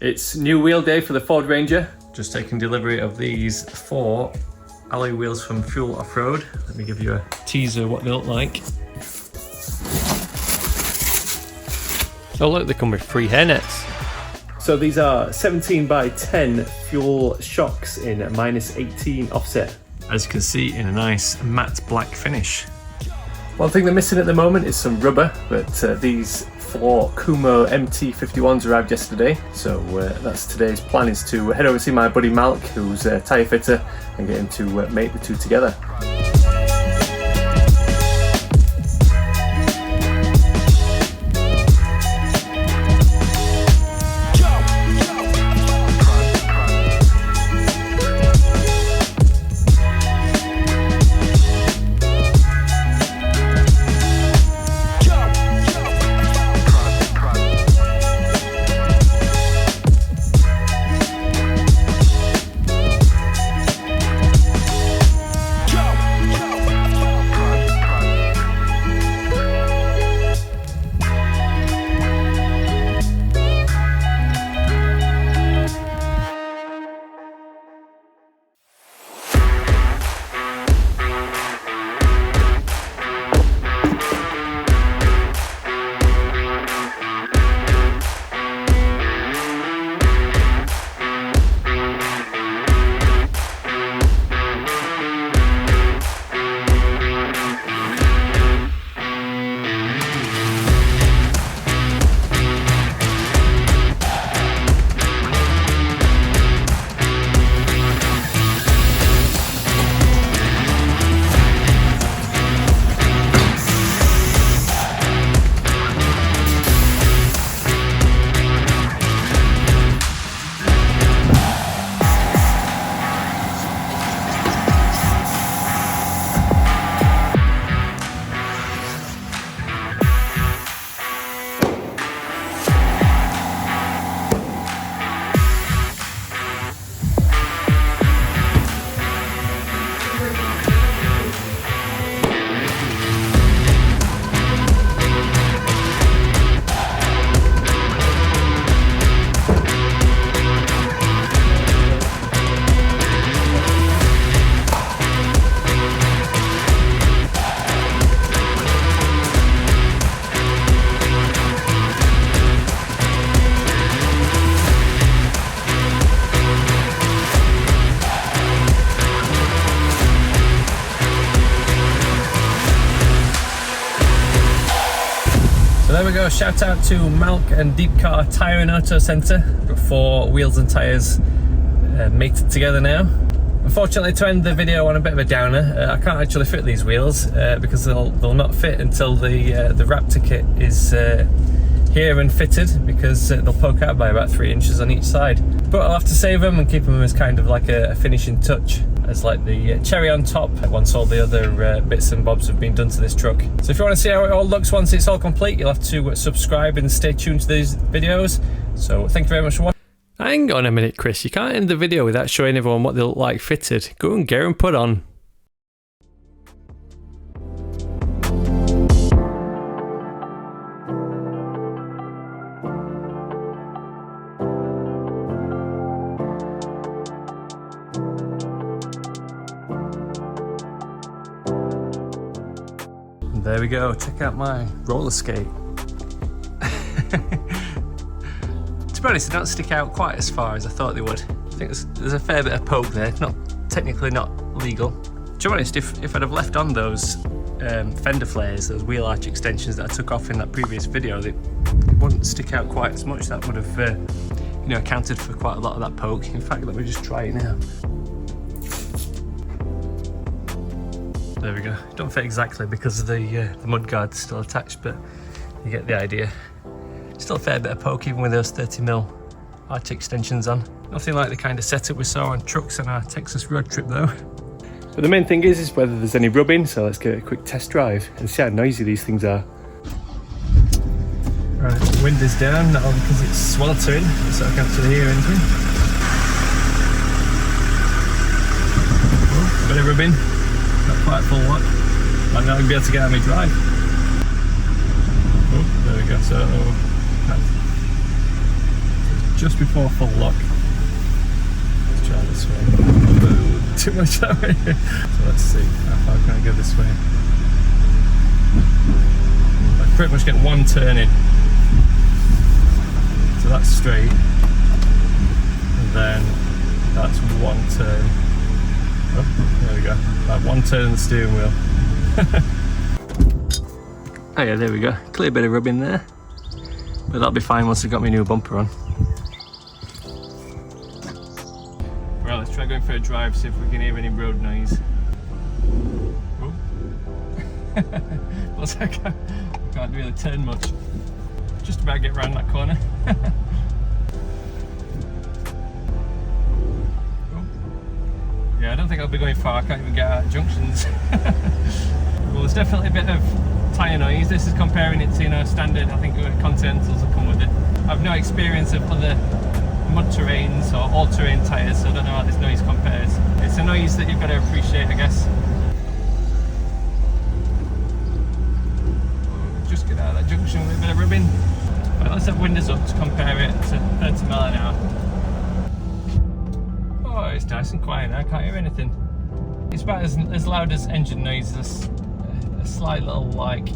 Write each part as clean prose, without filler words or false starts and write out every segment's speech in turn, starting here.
It's new wheel day for the Ford Ranger. Just taking delivery of these 4 alloy wheels from Fuel Off-Road. Let me give you a teaser what they look like. Oh look, they come with 3 hairnets. So these are 17 by 10 Fuel Shoks in -18 offset. As you can see, in a nice matte black finish. One thing they're missing at the moment is some rubber, but these 4 Kumho MT51s arrived yesterday, so that's today's plan, is to head over to see my buddy Malk, who's a tyre fitter, and get him to mate the two together. So there we go, shout out to Malk and Deep Car Tyre and Auto Centre. Got 4 wheels and tyres mated together now. Unfortunately, to end the video on a bit of a downer, I can't actually fit these wheels because they'll not fit until the Raptor kit is here and fitted, because they'll poke out by about 3 inches on each side. But I'll have to save them and keep them as kind of like a finishing touch, as like the cherry on top once all the other bits and bobs have been done to this truck. So if you want to see how it all looks once it's all complete, you'll have to subscribe and stay tuned to these videos. So thank you very much for watching. Hang on a minute, Chris, you can't end the video without showing everyone what they look like fitted. Go and get them put on. There we go, check out my roller skate. To be honest, they don't stick out quite as far as I thought they would. I think there's a fair bit of poke there. It's not technically not legal. To be honest, if I'd have left on those fender flares, those wheel arch extensions that I took off in that previous video, they wouldn't stick out quite as much. That would have you know, accounted for quite a lot of that poke. In fact, let me just try it now. There we go. Don't fit exactly because the mud guard's still attached, but you get the idea. Still a fair bit of poke even with those 30mm arch extensions on. Nothing like the kind of setup we saw on trucks on our Texas road trip though. But the main thing is whether there's any rubbing, so let's get a quick test drive and see how noisy these things are. Right, the wind is down, not only because it's sweltering, so I can't actually hear anything. Oh, bit of rubbing, not quite full whack. Might not be able to get out of my drive. Oh, there we go, so just before full lock. Let's try this way. Ooh, too much that way. So let's see, how far can I go this way? I pretty much get one turn in. So that's straight. And then that's one turn. Oh, there we go. Like one turn in the steering wheel. Oh yeah, there we go. Clear bit of rubbing there. But that'll be fine once I've got my new bumper on. Right, let's try going for a drive, see if we can hear any road noise. Oh. Looks like I can't really turn much. Just about get round that corner. Oh. Yeah, I don't think I'll be going far. I can't even get out of junctions. Well, there's definitely a bit of tyre noise. This is comparing it to, you know, standard, I think Continentals that come with it. I've no experience of other mud terrains or all-terrain tyres, so I don't know how this noise compares. It's a noise that you've got to appreciate, I guess. Just get out of that junction with a bit of rubbing. Right, let's have windows up to compare it to 30 mile an hour. Oh, it's nice and quiet now, I can't hear anything. It's about as loud as engine noise, a slight little like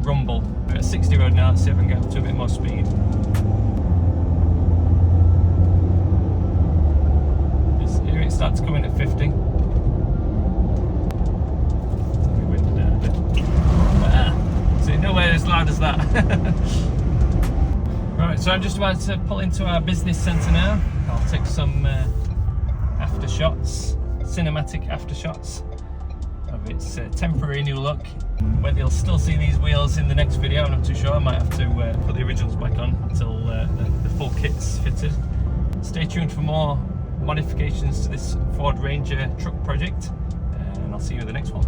rumble. We're at 60 road now, let's see if I can get up to a bit more speed. Here it starts coming at 50. See, nowhere as loud as that. Right, so I'm just about to pull into our business centre now. I'll take some after shots, cinematic after shots of its temporary new look. Whether you'll still see these wheels in the next video, I'm not too sure. I might have to put the originals back on until the full kit's fitted. Stay tuned for more modifications to this Ford Ranger truck project, and I'll see you in the next one.